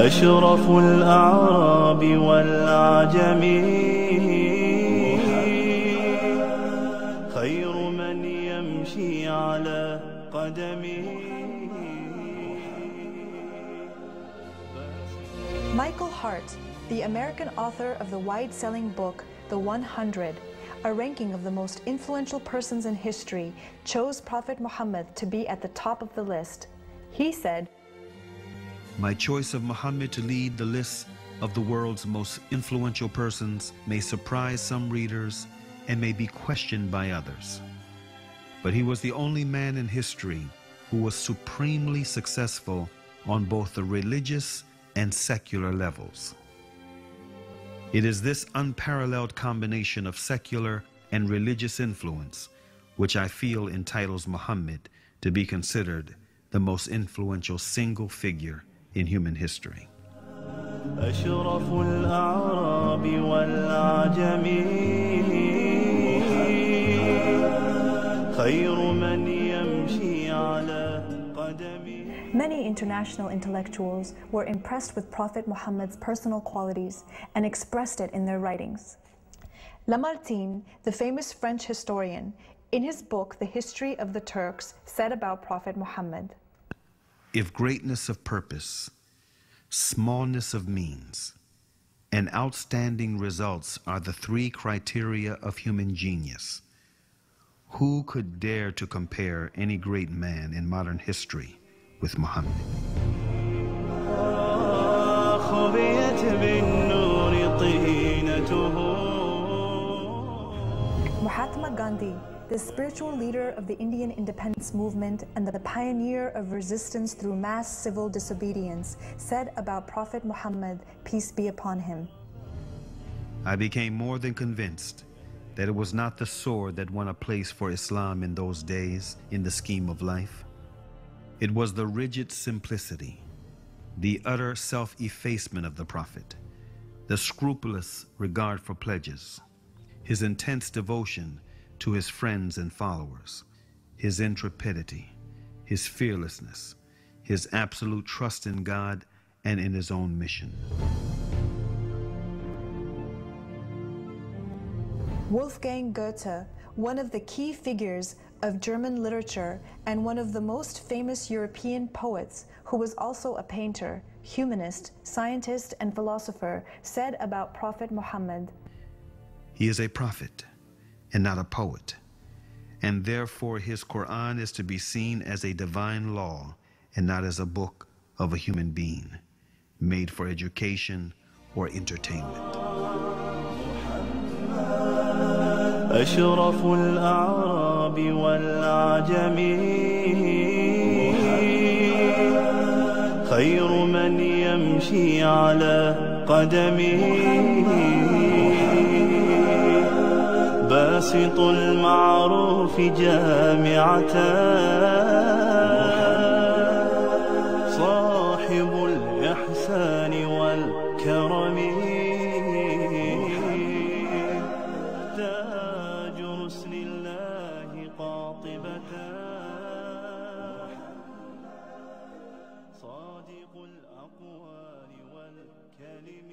أشرف الأعراب والأعجم خير من يمشي على قدمه. Michael Hart, the American author of the wide-selling book The 100, a ranking of the most influential persons in history, chose Prophet Muhammad to be at the top of the list. He said, "My choice of Muhammad to lead the list of the world's most influential persons may surprise some readers and may be questioned by others. But he was the only man in history who was supremely successful on both the religious and secular levels. It is this unparalleled combination of secular and religious influence which I feel entitles Muhammad to be considered the most influential single figure in human history." أشرف الأعراب والأعجم خير من يمشي على قدمه. Many international intellectuals were impressed with Prophet Muhammad's personal qualities and expressed it in their writings. Lamartine, the famous French historian, in his book The History of the Turks, said about Prophet Muhammad, "If greatness of purpose, smallness of means, and outstanding results are the three criteria of human genius, who could dare to compare any great man in modern history with Muhammad?" Mahatma Gandhi, the spiritual leader of the Indian independence movement and the pioneer of resistance through mass civil disobedience, said about Prophet Muhammad, peace be upon him, "I became more than convinced that it was not the sword that won a place for Islam in those days in the scheme of life. It was the rigid simplicity, the utter self-effacement of the Prophet, the scrupulous regard for pledges, his intense devotion to his friends and followers, his intrepidity, his fearlessness, his absolute trust in God and in his own mission." Wolfgang Goethe, one of the key figures of German literature and one of the most famous European poets, who was also a painter, humanist, scientist, and philosopher, said about Prophet Muhammad, "He is a prophet and not a poet, and therefore his Quran is to be seen as a divine law and not as a book of a human being, made for education or entertainment." أشرف الأعراب والأعجم خير من يمشي على قدمه باسط المعروف جامعة صاحب الإحسان والكرم تاج رسل الله قاطبة صادق الأقوال والكلم